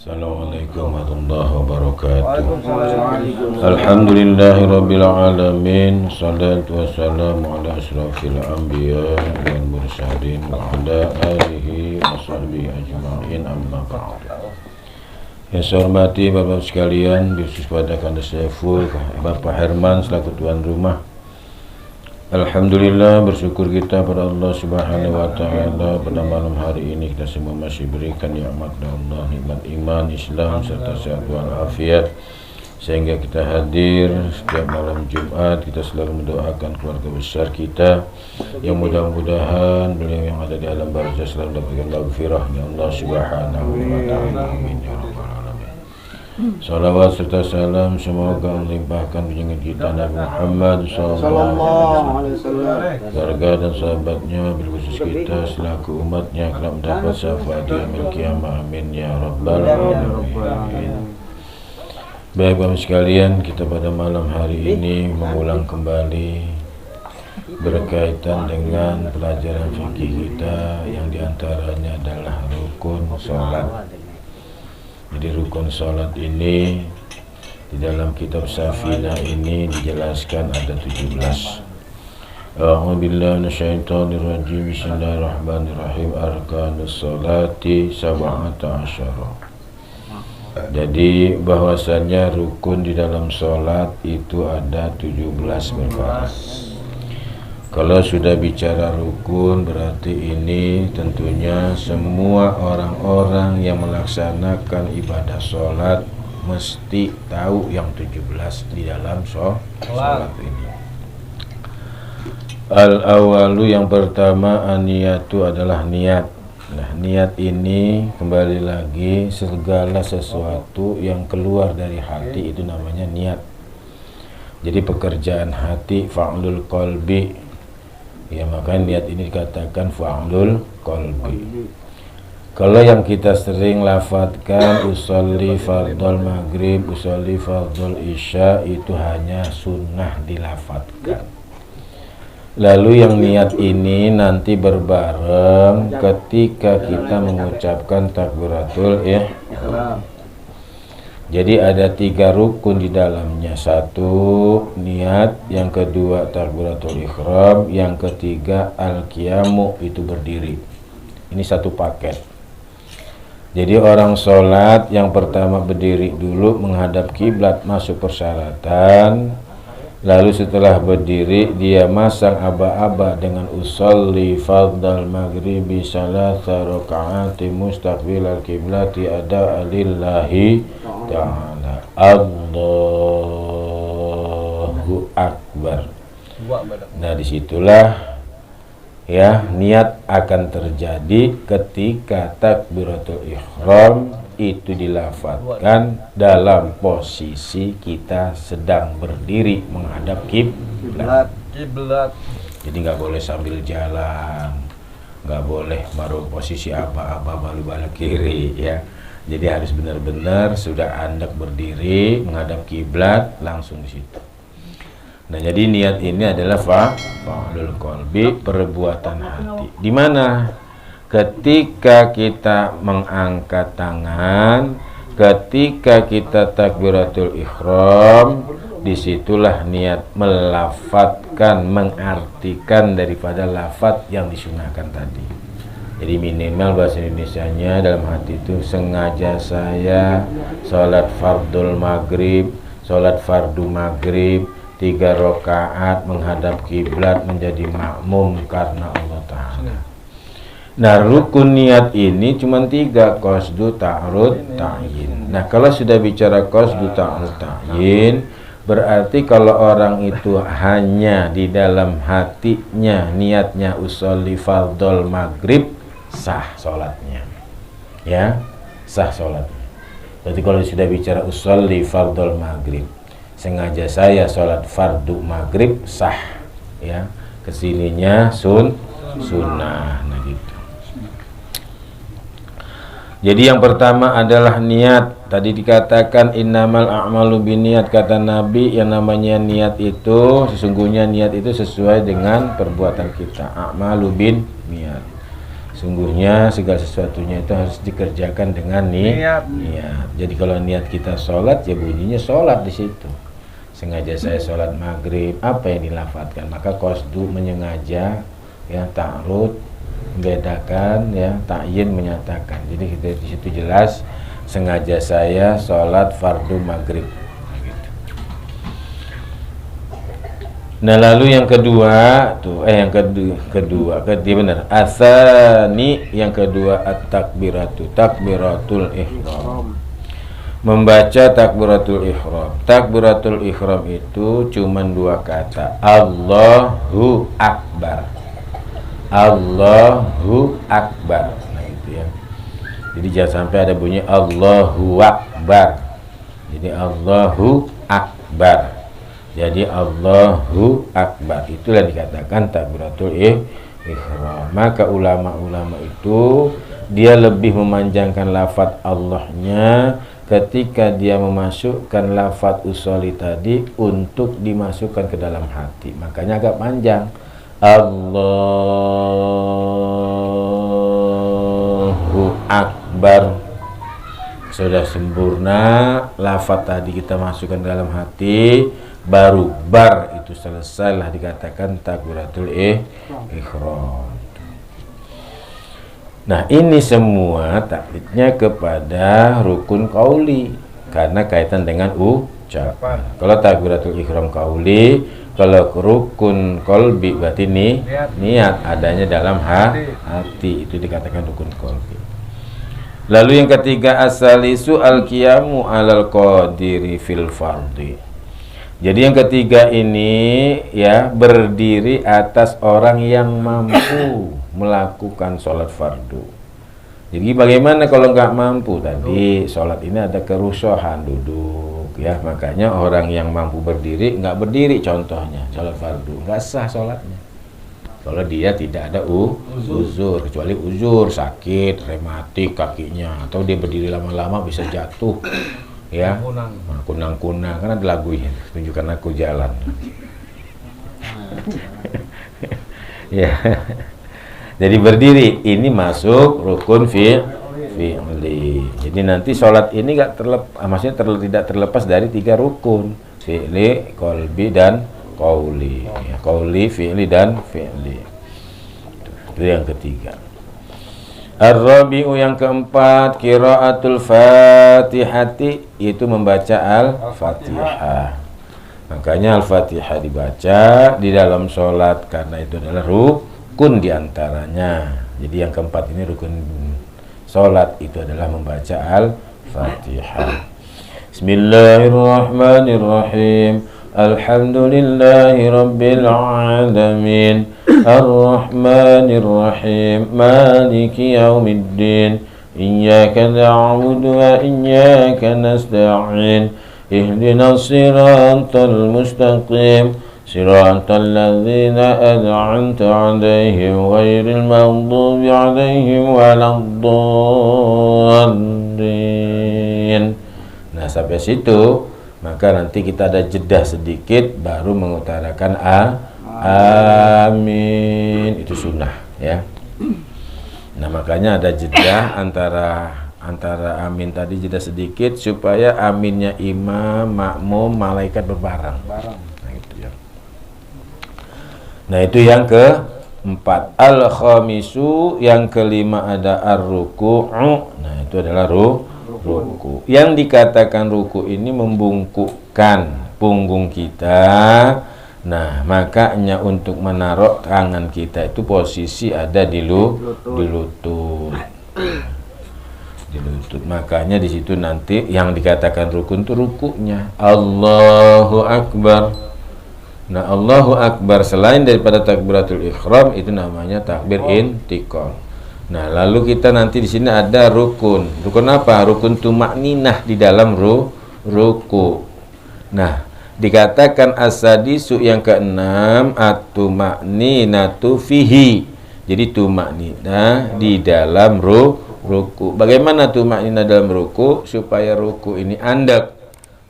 Assalamualaikum warahmatullahi wabarakatuh. Alhamdulillahirabbil alamin. Shalatu wassalamu ala asyrafil anbiya wal mursalin wa ala alihi washabihi ajma'in, amma ba'd. Yang saya hormati Bapak sekalian, khusus pada Kanda Saiful, Bapak Herman selaku tuan rumah. Alhamdulillah, bersyukur kita pada Allah Subhanahu wa taala pada malam hari ini kita semua masih berikan nikmat dari Allah, nikmat iman, Islam serta sehat walafiat, sehingga kita hadir setiap malam Jumat. Kita selalu mendoakan keluarga besar kita yang mudah-mudahan beliau yang ada di alam barzah selalu dapatkan maghfirah ya Allah Subhanahu wa taala. Amin ya rabbal alamin. Salawat serta salam semoga melimpahkan junjungan kita Nabi Muhammad sallallahu alaihi wasallam, keluarga dan sahabatnya, bilkhusus kita selaku umatnya kelak mendapat syafaat di yaumil qiyamah. Amin ya rabbal alamin. Baik Bapak sekalian, kita pada malam hari ini mengulang kembali berkaitan dengan pelajaran fikih kita yang diantaranya adalah rukun sholat. Jadi rukun sholat ini di dalam kitab Safinah ini dijelaskan ada 17. A'udzubillahi minasyaitonirrajim. Bismillahirrahmanirrahim. Arkanus sholati sab'ata asyara. Jadi bahwasannya rukun di dalam sholat itu ada 17 perkara. Kalau sudah bicara rukun berarti ini tentunya semua orang-orang yang melaksanakan ibadah sholat mesti tahu yang 17 di dalam sholat ini. Al-awalu, yang pertama, an-niyatu adalah niat. Nah, niat ini kembali lagi segala sesuatu yang keluar dari hati itu namanya niat. Jadi pekerjaan hati, fa'lul qalbi. Ya, maka niat ini dikatakan fa'lul qalbi. Kalau yang kita sering lafadzkan usolli fardhol maghrib, usolli fardhol isya, itu hanya sunnah dilafadzkan. Lalu yang niat ini nanti berbareng ketika kita mengucapkan takbiratul ihram. Jadi ada 3 rukun di dalamnya. 1 niat, yang kedua takbiratul ihram, yang ketiga al-qiyamu, itu berdiri. Ini satu paket. Jadi orang sholat yang pertama berdiri dulu menghadap kiblat, masuk persyaratan. Lalu setelah berdiri dia masang aba-aba dengan usolli fardhal maghribi salasa rakaati mustaqbilal kiblati ada lillahi ta'ala. Allahu akbar. Nah, disitulah ya niat akan terjadi ketika takbiratul ihram itu dilafadzkan dalam posisi kita sedang berdiri menghadap kiblat. Jadi nggak boleh sambil jalan, nggak boleh baru posisi apa-apa baru balik kiri ya. Jadi harus benar-benar sudah andek berdiri menghadap kiblat langsung di situ. Nah, jadi niat ini adalah fa'lul qalbi, perbuatan hati. Di mana? Ketika kita mengangkat tangan, ketika kita takbiratul ihram, disitulah niat melafadzkan, mengartikan daripada lafadz yang disunahkan tadi. Jadi minimal bahasa Indonesianya dalam hati itu, sengaja saya sholat fardul maghrib, sholat fardu maghrib 3 rakaat menghadap kiblat menjadi makmum karena Allah Ta'ala. Nah, rukun niat ini cuma 3, qasdu, ta'arud, ta'yin. Nah, kalau sudah bicara qasdu, ta'arud, ta'yin, berarti kalau orang itu hanya di dalam hatinya niatnya usolli fardhol maghrib, sah sholatnya. Ya, sah sholatnya. Berarti kalau sudah bicara usolli fardhol maghrib, sengaja saya sholat fardu maghrib, sah. Ya, kesininya sunnah. Nah, gitu. Jadi yang pertama adalah niat. Tadi dikatakan innamal a'malu binniyat, kata Nabi, yang namanya niat itu sesungguhnya niat itu sesuai dengan perbuatan kita. A'malu binniyat. Sungguhnya segala sesuatunya itu harus dikerjakan dengan niat. Jadi kalau niat kita sholat, ya bunyinya sholat di situ. Sengaja saya sholat maghrib, apa yang dilafadzkan? Maka qasdu menyengaja, ya ta'rud membedakan, ya ta'yin menyatakan. Jadi di situ jelas sengaja saya sholat fardu maghrib. Nah lalu yang kedua tuh kedua benar. Asani yang kedua takbiratul ihram. Membaca takbiratul ihram. Takbiratul ihram itu cuman dua kata. Allahu akbar. Allahu akbar. Nah itu ya. Jadi jangan sampai ada bunyi Allahu akbar. Jadi Allahu akbar. Jadi Allahu akbar, itulah dikatakan takbiratul ihram. Maka ulama-ulama itu dia lebih memanjangkan lafadz Allahnya ketika dia memasukkan lafadz usoli tadi untuk dimasukkan ke dalam hati. Makanya agak panjang. Allahu akbar. Sudah sempurna lafadz tadi kita masukkan dalam hati, baru bar itu selesailah dikatakan takbiratul ihram. Nah ini semua taklidnya kepada rukun qauli karena kaitan dengan ucapan. Kalau takbiratul ihram qauli, kalau rukun qalbi berarti niat adanya dalam hati, itu dikatakan rukun qalbi. Lalu yang ketiga asalisu al-qiyamu alal qadiri fil fardhi. Jadi yang ketiga ini ya berdiri atas orang yang mampu melakukan sholat fardu. Jadi bagaimana kalau nggak mampu? Tadi sholat ini ada kerusuhan duduk ya, makanya orang yang mampu berdiri nggak berdiri, contohnya sholat fardu nggak sah sholatnya. Kalau dia tidak ada uzur, kecuali uzur sakit, rematik kakinya, atau dia berdiri lama-lama bisa jatuh. Ya, kunang-kunang, kan ada lagunya, tunjukkan aku jalan. Ya, jadi berdiri ini masuk rukun fi'li. Jadi nanti sholat ini maksudnya tidak terlepas dari 3 rukun, fi'li, qalbi dan qauli. Ya, qauli, fi'li dan fi'li. Itu yang ketiga. Ar-rabi'u yang keempat qiraatul fatihati, itu membaca al-fatihah. Makanya al-fatihah dibaca di dalam sholat karena itu adalah rukun diantaranya. Jadi yang keempat ini rukun sholat itu adalah membaca al-fatihah. Bismillahirrahmanirrahim. Alhamdulillahi rabbil alamin. Ar-Rahmanir Rahim. Maliki yaumiddin. Iyyaka na'budu wa iyyaka nasta'in. Ihdinas siratal mustaqim. Siratal ladzina an'amta 'alaihim ghairil maghdubi 'alaihim waladdallin. Nah, sampai situ maka nanti kita ada jeda sedikit baru mengutarakan amin, itu sunnah ya. Nah makanya ada jeda antara amin tadi, jeda sedikit supaya aminnya imam, makmum, malaikat berbareng. Nah itu ya. Nah itu yang keempat. Al-khamisu, yang kelima ada ar-ruku'u. Nah itu adalah ruku. Yang dikatakan ruku ini membungkukkan punggung kita. Nah, makanya untuk menaruh tangan kita itu posisi ada di lutut. Di lutut. Makanya di situ nanti yang dikatakan rukun itu rukunya. Allahu akbar. Nah, Allahu akbar selain daripada takbiratul ihram itu namanya takbir intiqal. Nah, lalu kita nanti di sini ada rukun. Rukun apa? Rukun tumakninah di dalam ruku. Nah, dikatakan as-sadisu yang keenam at-tumakninatu fihi. Jadi tumakninah di dalam ruku. Bagaimana tumakninah dalam ruku? Supaya ruku ini andek.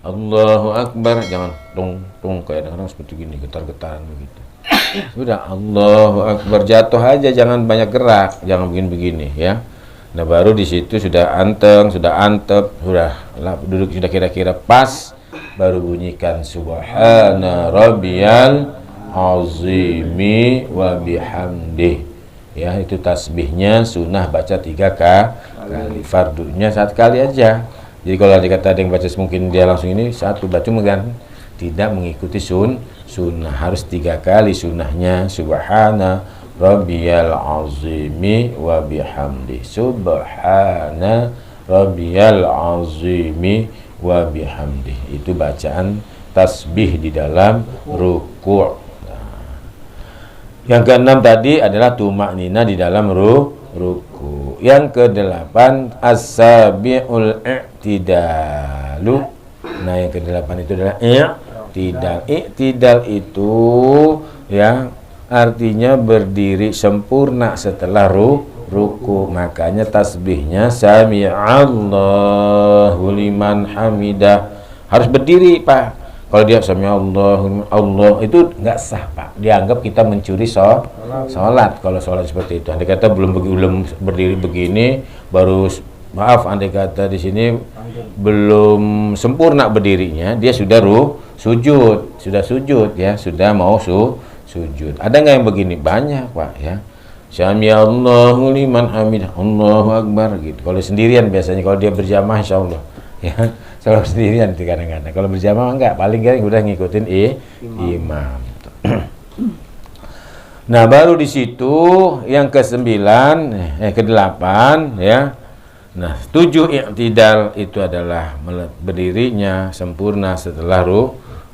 Allahu akbar, jangan tung kayak kadang-kadang seperti gini, getar-getaran begitu. Sudah Allahu Akbar, jatuh aja, jangan banyak gerak, jangan begini-begini ya. Nah baru di situ sudah anteng, sudah antep, sudah duduk sudah kira-kira pas, baru bunyikan subhana rabbiyal azimi wa bihamdih. Ya itu tasbihnya sunnah baca 3 kali, fardunya 1 kali aja. Jadi kalau ada yang baca mungkin dia langsung ini satu baca megan, tidak mengikuti sunnah, harus 3 kali sunnahnya subhana rabbiyal azimi wa bihamdi, subhana rabbiyal azimi wa bihamdi. Itu bacaan tasbih di dalam ruku'. Yang keenam tadi adalah tumaknina di dalam ruku. Yang kedelapan as-sabi'ul i'tidalu. Nah yang kedelapan itu adalah i'tidal. I'tidal itu ya artinya berdiri sempurna setelah ruku. Makanya tasbihnya sami'allahu liman hamidah, harus berdiri Pak. Kalau dia sami'allahu Allah itu nggak sah Pak, dianggap kita mencuri sholat. Kalau sholat seperti itu, andai kata belum berdiri begini, baru maaf andai kata di sini belum sempurna berdirinya, dia sudah sujud ya, sudah mau sujud. Ada nggak yang begini? Banyak Pak ya. Sami'allahu liman hamidah, Allahu Akbar gitu. Kalau sendirian biasanya, kalau dia berjamaah insyaallah ya. Kalau sendirian kadang-kadang, kalau berjamaah enggak, paling kan udah ngikutin imam. Nah baru di situ yang ke-8 ya. Nah 7 i'tidal itu adalah berdirinya sempurna setelah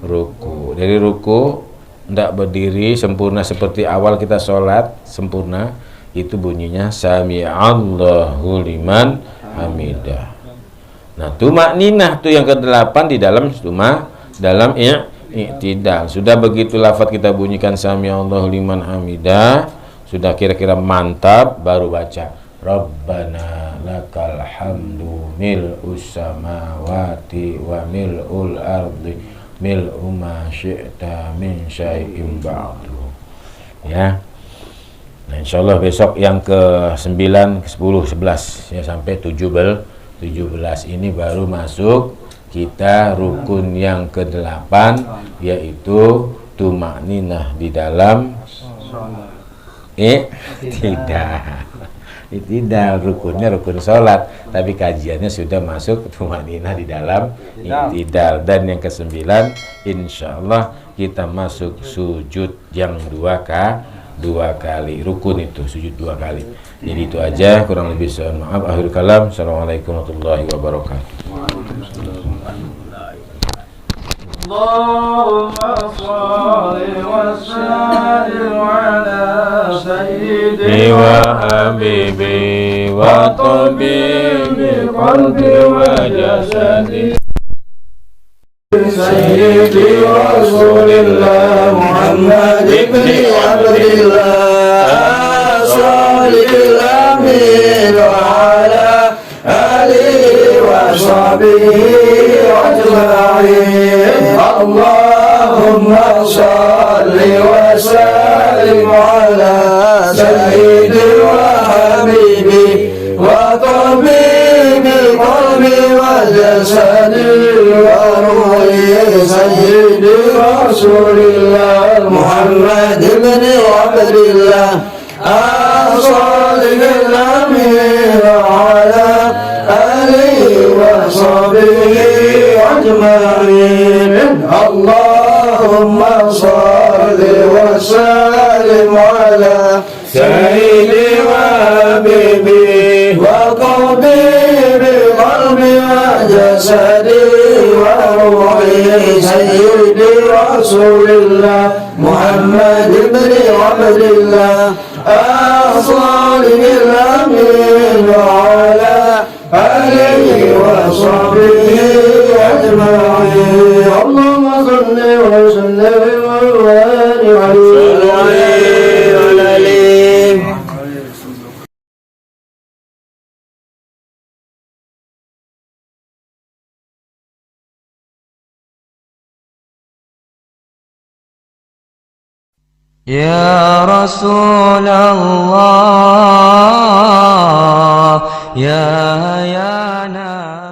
ruku. Dari ruku enggak berdiri sempurna seperti awal kita sholat sempurna, itu bunyinya sami'allahu liman hamidah. Nah, tumakninah itu yang ke-8 di dalam dalam i'tidal. Sudah begitu lafaz kita bunyikan sami'allahu liman hamidah, sudah kira-kira mantap, baru baca Rabbana lakal hamdu mil'us samawati wa mil'ul ardi mil'u ma syi'ta min syai'in ba'du. Ya. Nah, insyaallah besok yang ke-9, ke-10, 11 ya sampai 17 ini baru masuk kita rukun yang ke-8, yaitu tumakninah di dalam tidak rukunnya rukun sholat, tapi kajiannya sudah masuk tumakninah di dalam i'tidal. Dan yang ke-9 insyaallah kita masuk sujud yang 2 kali, rukun itu sujud 2 kali. Jadi itu aja, kurang lebih maaf. Akhir kalam. Assalamualaikum warahmatullahi wabarakatuh. Allahumma shalli wa sallim ala sayyidi wa habibi wa tabibi qalbi wa jasadi sayyidi Rasulillah Muhammad ibn Abdillah الأمين وعلى آله وصحبه أجمعين. اللهم صل وسلم على سيدي وحبيبي وطبيب قلبي وجسدي وروحي سيدي رسول الله محمد بن عبد الله الصادق الأمين وعلى آله وصحبه أجمعين. اللهم صل وسلم على سيدي وحبيبي وطبيب قلبي وجسدي وروحي سيدي رسول الله محمد بن عبد الله الصادق الأمين وعلى آله وصحبه أجمعين. اللهم صل وسلم وبارك عليه. Ya Rasulullah, ya hayana